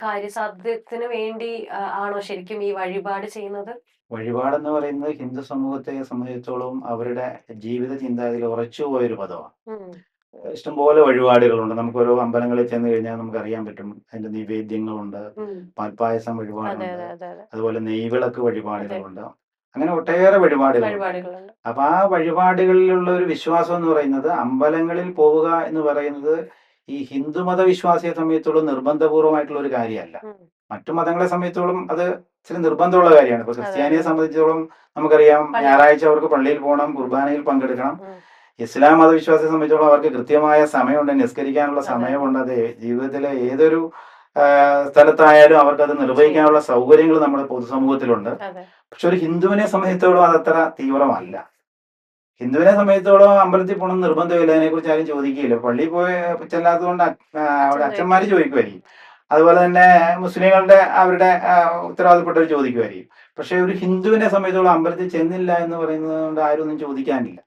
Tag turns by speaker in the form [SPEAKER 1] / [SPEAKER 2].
[SPEAKER 1] കാര്യസാധ്യത്തിന് വേണ്ടി ആണോ ശരിക്കും ഈ വഴിപാട് ചെയ്യുന്നത്?
[SPEAKER 2] വഴിപാടെന്ന് പറയുന്നത് ഹിന്ദു സമൂഹത്തെ സംബന്ധിച്ചിടത്തോളം അവരുടെ ജീവിത ചിന്താഗതിയിൽ ഉറച്ചുപോയൊരു പദമാണ്.
[SPEAKER 1] ഉം.
[SPEAKER 2] ഇഷ്ടംപോലെ വഴിപാടുകളുണ്ട്. നമുക്ക് ഓരോ അമ്പലങ്ങളിൽ ചെന്ന് കഴിഞ്ഞാൽ നമുക്കറിയാൻ പറ്റും. അതിന്റെ നിവേദ്യങ്ങളുണ്ട്,
[SPEAKER 1] ഉം.
[SPEAKER 2] പാൽപ്പായസം
[SPEAKER 1] അതെ,
[SPEAKER 2] വഴിപാടുണ്ട്,
[SPEAKER 1] അതെ, അതെ, അതെ.
[SPEAKER 2] അതുപോലെ നെയ്വിളക്ക്
[SPEAKER 1] അതെ.
[SPEAKER 2] വഴിപാടുകളുണ്ട്. അങ്ങനെ ഒട്ടേറെ വഴിപാടുകളുണ്ട്.
[SPEAKER 1] വഴിപാടുകളുണ്ട്.
[SPEAKER 2] അപ്പൊ ആ വഴിപാടുകളിലുള്ള ഒരു വിശ്വാസം എന്ന് പറയുന്നത് അമ്പലങ്ങളിൽ പോവുക എന്ന് പറയുന്നത് ഈ ഹിന്ദുമത വിശ്വാസിയെ സംബന്ധിച്ചിടത്തോളം നിർബന്ധപൂർവമായിട്ടുള്ള ഒരു കാര്യമല്ല.
[SPEAKER 1] ഉം.
[SPEAKER 2] മറ്റു മതങ്ങളെ സംബന്ധിച്ചിടത്തോളം അത് ഇച്ചിരി നിർബന്ധമുള്ള കാര്യമാണ്. ഇപ്പൊ
[SPEAKER 1] അതെ,
[SPEAKER 2] ക്രിസ്ത്യാനിയെ
[SPEAKER 1] അതെ.
[SPEAKER 2] സംബന്ധിച്ചിടത്തോളം നമുക്കറിയാം
[SPEAKER 1] പള്ളി
[SPEAKER 2] ഞായറാഴ്ച അവർക്ക് പള്ളിയിൽ പോകണം, കുർബാനയിൽ പങ്കെടുക്കണം.
[SPEAKER 1] ഉം.
[SPEAKER 2] ഇസ്ലാം മതവിശ്വാസിയെ സംബന്ധിച്ചിടത്തോളം അവർക്ക് കൃത്യമായ സമയമുണ്ട്, നിസ്കരിക്കാനുള്ള
[SPEAKER 1] അതെ, അതെ.
[SPEAKER 2] സമയമുണ്ട്. അത് ജീവിതത്തിലെ ഏതൊരു സ്ഥലത്തായാലും അവർക്കത്
[SPEAKER 1] ചെയ്യാം.
[SPEAKER 2] നിർവഹിക്കാനുള്ള സൗകര്യങ്ങൾ നമ്മുടെ പൊതുസമൂഹത്തിലുണ്ട്.
[SPEAKER 1] അതെ.
[SPEAKER 2] പക്ഷെ ഒരു ഹിന്ദുവിനെ സംബന്ധിച്ചിടത്തോളം അതത്ര തീവ്രമല്ല. ഹിന്ദുവിനെ സംബന്ധിച്ചിടത്തോളം അമ്പലത്തിൽ പോകണം നിർബന്ധമില്ല. അതിനെക്കുറിച്ച് ആരും ചോദിക്കുകയില്ല. പള്ളിയിൽ പോയി ചെല്ലാത്തതുകൊണ്ട് അവിടെ
[SPEAKER 1] അച്ഛൻ
[SPEAKER 2] അച്ഛന്മാർ
[SPEAKER 1] ചോദിക്കും.
[SPEAKER 2] ചോദിക്കുമായിരിക്കും. അതുപോലെ തന്നെ മുസ്ലിങ്ങളുടെ അവരുടെ ഉത്തരവാദിത്തപ്പെട്ടവർ ചോദിക്കുമായിരിക്കും. പക്ഷെ ഒരു ഹിന്ദുവിനെ സംബന്ധിച്ചിടത്തോളം അമ്പലത്തിൽ ചെന്നില്ല എന്ന് പറയുന്നത് കൊണ്ട് ആരും ഒന്നും ചോദിക്കാനില്ല.